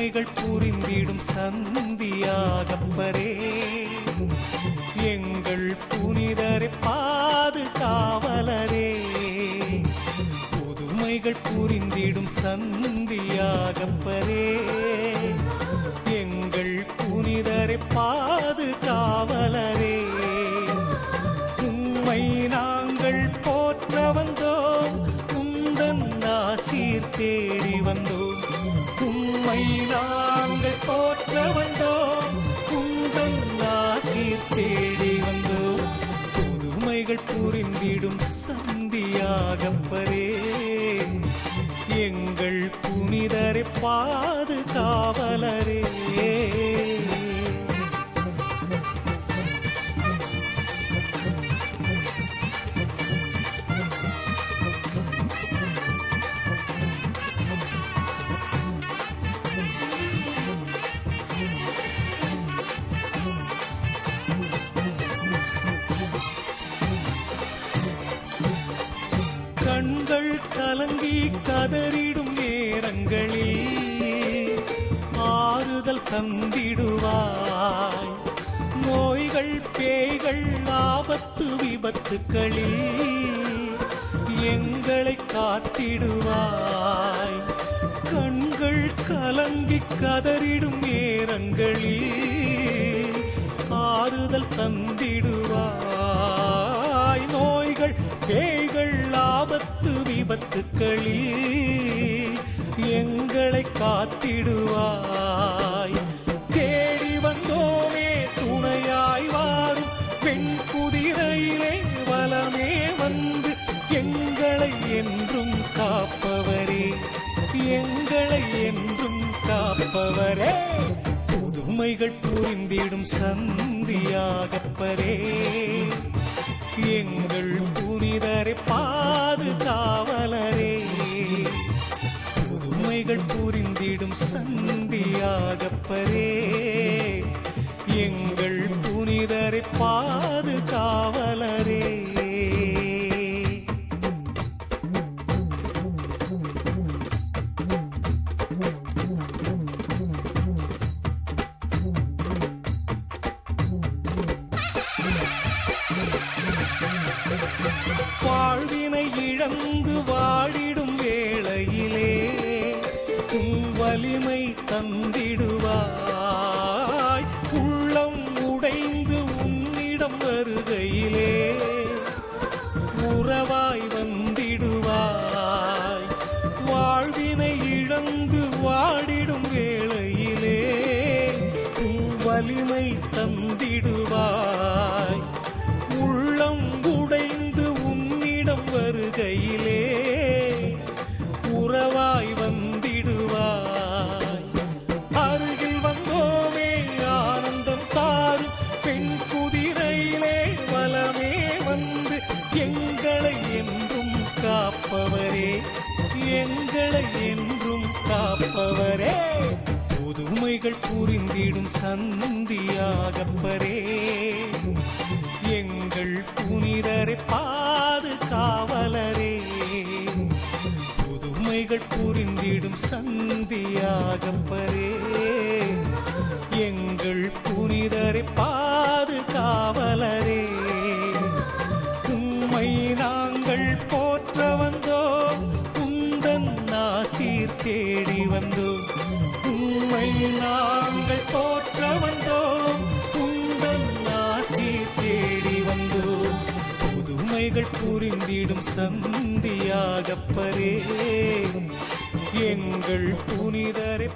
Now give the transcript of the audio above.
புதுமைகள் புரிந்திடும் சந்தியாகப்பரே, எங்கள் புனிதரை பாதுகாவலரே. புதுமைகள் புரிந்திடும் சந்தியாகப்பரே, எங்கள் புனிதரை பாதுகாவலரே. உம்மை நாங்கள் போற்ற வந்தோம், உந்தன் ஆசீர் தேடி வந்தோம். உம்மை நாங்கள் போற்ற வந்தோம், உந்தன் ஆசீர் தேடி வந்தோம். புதுமைகள் புரிந்திடும் சந்தியாகப்பரே, எங்கள் புனிதரை பாதுகாவலரே. கண்கள் கலங்கி கதறிடும் நேரங்களில் ஆறுதல் தந்திடுவாய். நோய்கள் பேய்கள் ஆபத்து விபத்துக்களில் எங்களை காத்திடுவாய். கண்கள் கலங்கி கதறிடும் நேரங்களில் ஆறுதல் தந்திடுவாய். நோய்கள் பேய்கள் ஆபத்து விபத்துக்களில் எங்களை காத்திடுவாய். தேடி வந்தோமே துணையாய் வாரும் பெண் குதிரையிலே வலமே வந்து எங்களை என்றும் காப்பவரே, எங்களை என்றும் காப்பவரே. புதுமைகள் புரிந்திடும் சந்தியாகப்பரே, எங்கள் புனிதரை பாதுகாவலரே. புதுமைகள் புரிந்திடும் சந்தியாகப்பரே, எங்கள் புனிதரை பாதுகாவலரே. வாழ்வினை இழந்து வாடிடும் வேளையிலே உம் வலிமை தந்திடுவாய். உள்ளம் உடைந்து உன்னிடம் வருகையிலே உறவாய் வந்திடுவாய். வாழ்வினை இழந்து வாடிடும் வேளையிலே உம் வலிமை தந்திடுவாய். உள்ளம் உடைந்து உன்னிடம் வருகையிலே உறவாய் வந்திடுவாய். அருகில் வந்தோமே ஆனந்தம் தாரும் பெண் குதிரையிலே வலமே வந்து எங்களை என்றும் காப்பவரே, எங்களை என்றும் காப்பவரே. புதுமைகள் புரிந்திடும் சந்தியாகப்பரே, எங்கள் புனிதரை பாதுகாவலரே. புதுமைகள் புரிந்திடும் சந்தியாகப்பரே, எங்கள் புனிதரை பாதுகாவலரே. உம்மை நாங்கள் போற்ற வந்தோம், உந்தன் ஆசீர் தேடி வந்தோம். உம்மை நாங்கள் போற்ற வந்தோம், உந்தன் ஆசீர் தேடி வந்தோம். புதுமைகள் புரிந்திடும் சந்தியாகப்பரே, எங்கள் புனிதரை